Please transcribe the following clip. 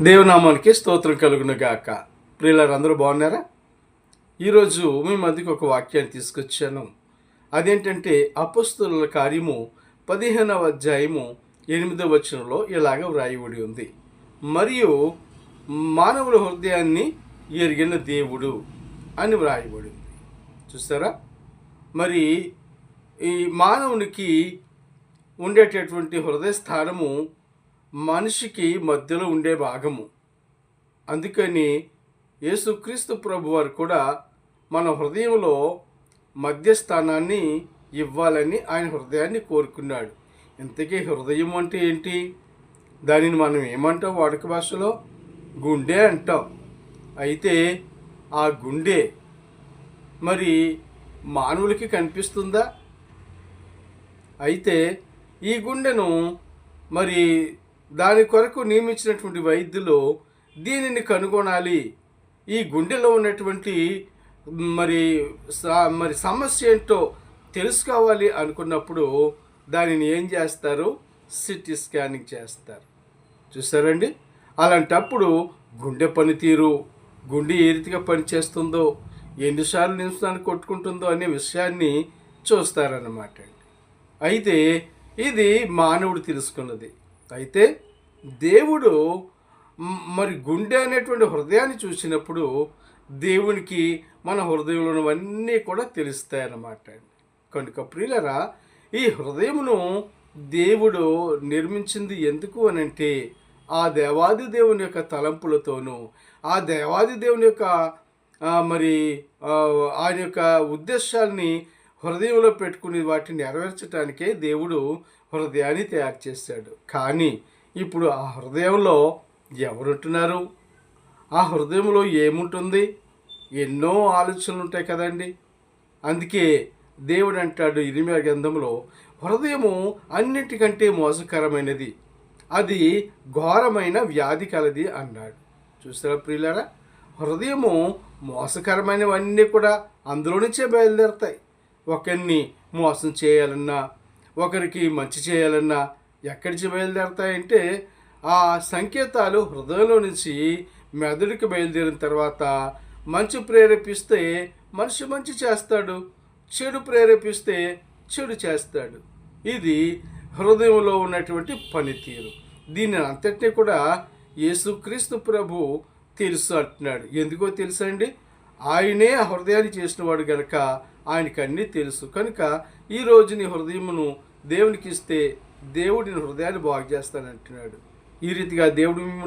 దేవునామానికి స్తోత్రం కలుగును గాక. ప్రియులారా, అందరూ బాగున్నారా? ఈరోజు మీ మధ్యకి ఒక వాక్యాన్ని తీసుకొచ్చాను. అదేంటంటే అపొస్తలుల కార్యము 15వ అధ్యాయము 8వ వచనంలో ఇలాగ వ్రాయబడి ఉంది. మరియు మానవుల హృదయాన్ని ఎరిగిన దేవుడు అని వ్రాయబడి ఉంది. చూస్తారా? మరి ఈ మానవునికి ఉండేటటువంటి హృదయ స్థానము మనిషికి మధ్యలో ఉండే భాగము. అందుకని యేసుక్రీస్తు ప్రభువారు కూడా మన హృదయంలో మధ్యస్థానాన్ని ఇవ్వాలని ఆయన హృదయాన్ని కోరుకున్నాడు. ఇంతకీ హృదయం అంటే ఏంటి? దానిని మనం ఏమంటాం? వాడుక భాషలో గుండె అంటాం. అయితే ఆ గుండె మరి మానవులకి కనిపిస్తుందా? అయితే ఈ గుండెను మరి దాని కొరకు నియమించినటువంటి వైద్యులు దీనిని కనుగొనాలి, ఈ గుండెలో ఉన్నటువంటి మరి మరి సమస్య ఏంటో తెలుసుకోవాలి అనుకున్నప్పుడు దానిని ఏం చేస్తారు? సిటీ స్కానింగ్ చేస్తారు. చూసారండి? అలాంటప్పుడు గుండె పనితీరు, గుండె ఏ రీతిగా పనిచేస్తుందో, ఎన్నిసార్లు నిమిషాన్ని కొట్టుకుంటుందో అనే విషయాన్ని చూస్తారన్నమాట. అయితే ఇది మానవుడు తెలుసుకున్నది. అయితే దేవుడు మరి గుండె అనేటువంటి హృదయాన్ని చూసినప్పుడు దేవునికి మన హృదయంలోనివన్నీ కూడా తెలుస్తాయన్నమాట. కనుక ప్రియులరా, ఈ హృదయమును దేవుడు నిర్మించింది ఎందుకు అనంటే ఆ దేవాది దేవుని యొక్క తలంపులతోనూ, ఆ దేవాది దేవుని యొక్క మరి ఆయన యొక్క ఉద్దేశాల్ని హృదయంలో పెట్టుకుని వాటిని నెరవేర్చడానికే దేవుడు హృదయాన్ని తయారు చేశాడు. కానీ ఇప్పుడు ఆ హృదయంలో ఎవరుంటున్నారు? ఆ హృదయంలో ఏముంటుంది? ఎన్నో ఆలోచనలు ఉంటాయి కదండి. అందుకే దేవుడు అంటాడు ఇర్మీయా గ్రంథంలో, హృదయము అన్నిటికంటే మోసకరమైనది, అది ఘోరమైన వ్యాధి కలది అన్నాడు. చూసారా ప్రియులారా? హృదయము మోసకరమైనవన్నీ కూడా అందులో నుంచే బయలుదేరుతాయి. ఒకరిని మోసం చేయాలన్నా, ఒకరికి మంచి చేయాలన్నా ఎక్కడి నుంచి బయలుదేరుతాయంటే ఆ సంకేతాలు హృదయంలో నుంచి మెదడుకి బయలుదేరిన తర్వాత మంచి ప్రేరేపిస్తే మనిషి మంచి చేస్తాడు, చెడు ప్రేరేపిస్తే చెడు చేస్తాడు. ఇది హృదయంలో ఉన్నటువంటి పనితీరు. దీన్ని అంతటినీ కూడా యేసుక్రీస్తు ప్రభు తెలుసు అంటున్నాడు. ఎందుకో తెలుసండి? ఆయనే ఆ హృదయాన్ని చేసినవాడు గనక ఆయనకి అన్నీ తెలుసు. కనుక ఈరోజు నీ హృదయమును దేవునికి ఇస్తే దేవుడిని హృదయాన్ని బాగు చేస్తానంటున్నాడు. ఈ రీతిగా దేవుడు